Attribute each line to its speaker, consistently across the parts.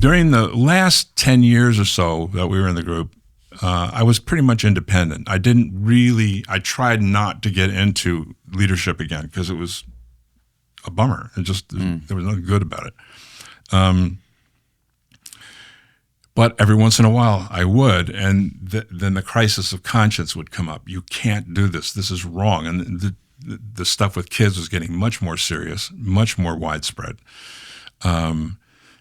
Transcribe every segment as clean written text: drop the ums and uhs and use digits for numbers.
Speaker 1: during the last 10 years or so that we were in the group, I was pretty much independent. I tried not to get into leadership again because it was a bummer. There was nothing good about it. But every once in a while I would, and then the crisis of conscience would come up. You can't do this. This is wrong. And the stuff with kids was getting much more serious, much more widespread.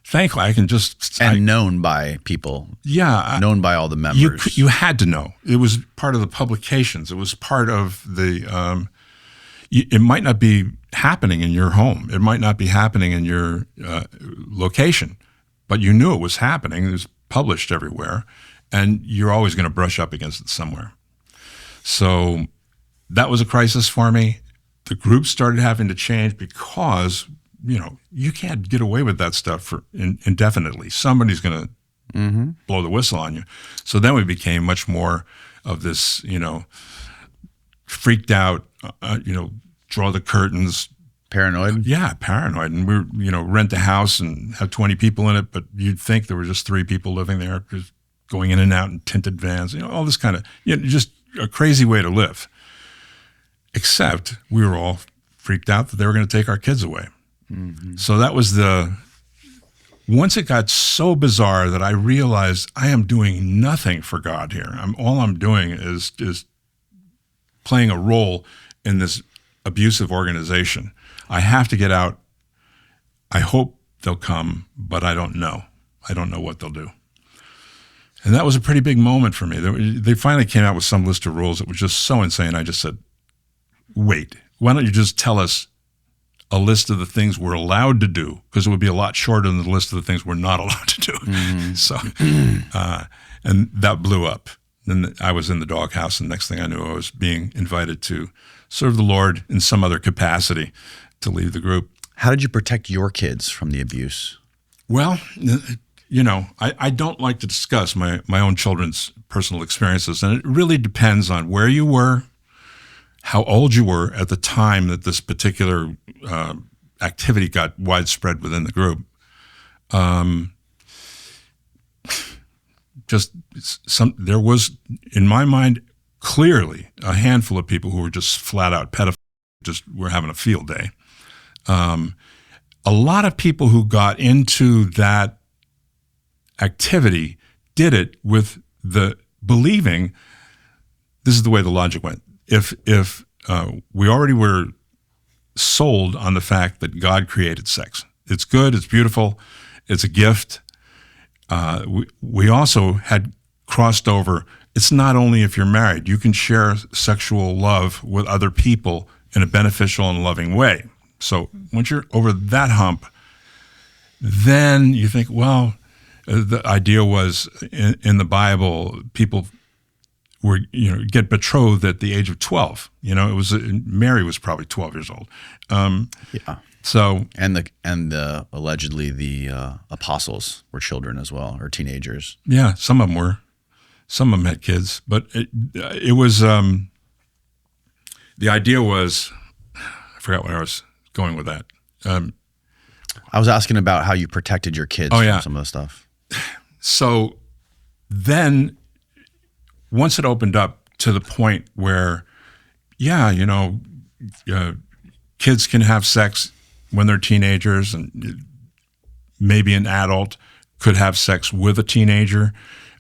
Speaker 1: Thankfully, I can just...
Speaker 2: known by people.
Speaker 1: Yeah.
Speaker 2: Known by all the members.
Speaker 1: You had to know. It was part of the publications. It was part of the... it might not be happening in your home. It might not be happening in your location, but you knew it was happening. It was published everywhere, and you're always going to brush up against it somewhere. So that was a crisis for me. The group started having to change because, you can't get away with that stuff for indefinitely. Somebody's going to blow the whistle on you. So then we became much more of this, freaked out, draw the curtains.
Speaker 2: Paranoid?
Speaker 1: Yeah, paranoid. And we rent a house and have 20 people in it, but you'd think there were just 3 people living there, just going in and out in tinted vans, all this kind of, just a crazy way to live. Except we were all freaked out that they were going to take our kids away. Mm-hmm. So that was once it got so bizarre that I realized I am doing nothing for God here. All I'm doing is playing a role in this abusive organization. I have to get out. I hope they'll come, but I don't know. I don't know what they'll do. And that was a pretty big moment for me. They finally came out with some list of rules that was just so insane. I just said, wait, why don't you just tell us a list of the things we're allowed to do? Because it would be a lot shorter than the list of the things we're not allowed to do. Mm-hmm. So, and that blew up. Then I was in the doghouse, and next thing I knew, I was being invited to serve the Lord in some other capacity to leave the group.
Speaker 2: How did you protect your kids from the abuse?
Speaker 1: Well, I don't like to discuss my own children's personal experiences, and it really depends on where you were, how old you were at the time that this particular activity got widespread within the group. There was, in my mind, clearly a handful of people who were just flat out pedophiles, just were having a field day. A lot of people who got into that activity did it with the believing, this is the way the logic went. If we already were sold on the fact that God created sex, it's good, it's beautiful, it's a gift. We also had crossed over, it's not only if you're married, you can share sexual love with other people in a beneficial and loving way. So once you're over that hump, then you think, well, the idea was in the Bible, people were, get betrothed at the age of 12. It was Mary was probably 12 years old.
Speaker 2: Yeah.
Speaker 1: So
Speaker 2: and allegedly the apostles were children as well, or teenagers.
Speaker 1: Yeah, some of them were. Some of them had kids, but it was the idea was, I forgot where I was going with that.
Speaker 2: I was asking about how you protected your kids from some of the stuff.
Speaker 1: So then once it opened up to the point where, kids can have sex when they're teenagers, and maybe an adult could have sex with a teenager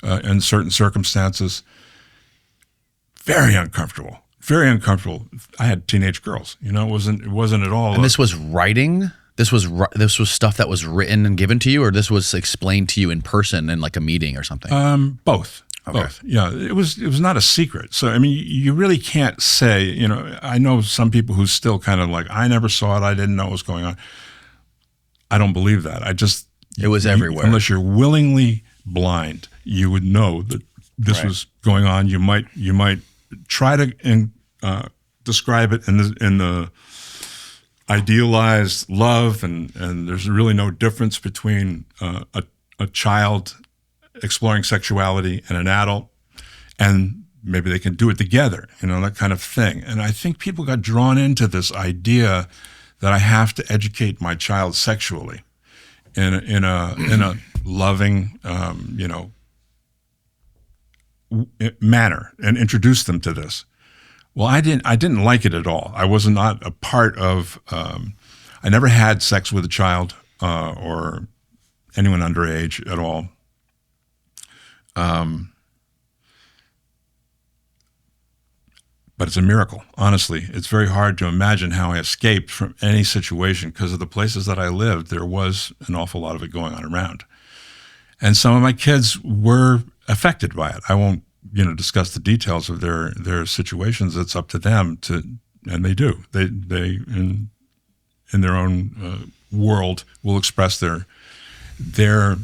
Speaker 1: in certain circumstances. Very uncomfortable. Very uncomfortable. I had teenage girls. It wasn't at all.
Speaker 2: And this was writing. This was stuff that was written and given to you, or this was explained to you in person in like a meeting or something.
Speaker 1: Both.
Speaker 2: Okay.
Speaker 1: Both. Yeah, it was not a secret. So I mean, you really can't say. I know some people who still kind of like, I never saw it. I didn't know what was going on. I don't believe that.
Speaker 2: It was everywhere.
Speaker 1: Unless you're willingly blind, you would know that this was going on. You might try to describe it in the idealized love, and there's really no difference between a child exploring sexuality and an adult, and maybe they can do it together, that kind of thing. And I think people got drawn into this idea that I have to educate my child sexually in a loving, manner and introduced them to this. Well, I didn't like it at all. I was not a part of, I never had sex with a child or anyone underage at all. But it's a miracle. Honestly, it's very hard to imagine how I escaped from any situation because of the places that I lived. There was an awful lot of it going on around. And some of my kids were affected by it. I won't, discuss the details of their situations. It's up to them to, and they do. They in their own world will express their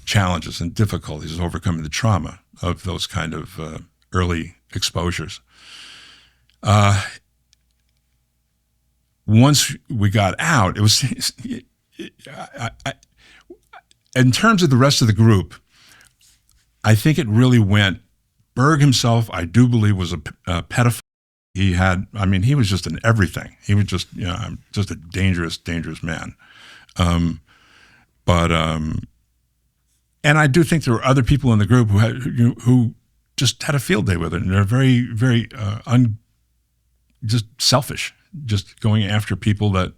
Speaker 1: challenges and difficulties overcoming the trauma of those kind of early exposures. Once we got out, it was, in terms of the rest of the group, I think it really went, Berg himself, I do believe, was a pedophile. He was just an everything. He was just, just a dangerous, dangerous man. And I do think there were other people in the group who just had a field day with it, and they're very, very just selfish, just going after people that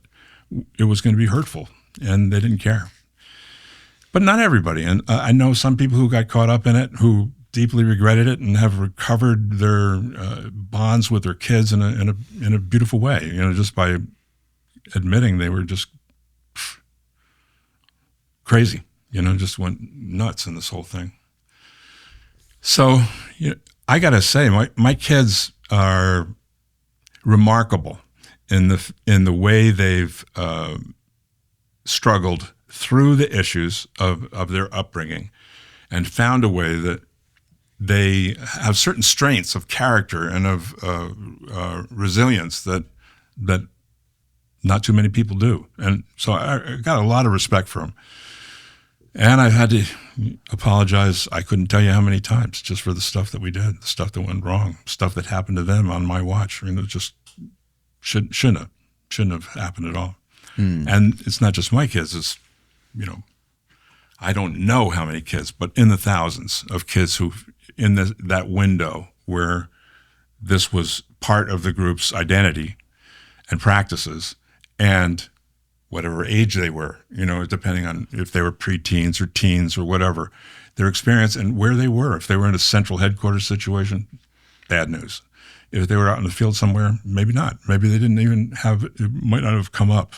Speaker 1: it was going to be hurtful, and they didn't care. But not everybody, and I know some people who got caught up in it who deeply regretted it and have recovered their bonds with their kids in a beautiful way. Just by admitting they were just crazy. Just went nuts in this whole thing. So, I got to say, my kids are remarkable in the way they've struggled through the issues of their upbringing and found a way that they have certain strengths of character and of resilience that not too many people do. And so I got a lot of respect for them. And I've had to apologize, I couldn't tell you how many times, just for the stuff that we did, the stuff that went wrong, stuff that happened to them on my watch. It just shouldn't have happened at all. And it's not just my kids, it's, I don't know how many kids, but in the thousands of kids who, in that window where this was part of the group's identity and practices, and whatever age they were, depending on if they were preteens or teens or whatever, their experience and where they were. If they were in a central headquarters situation, bad news. If they were out in the field somewhere, maybe not. Maybe they didn't even it might not have come up.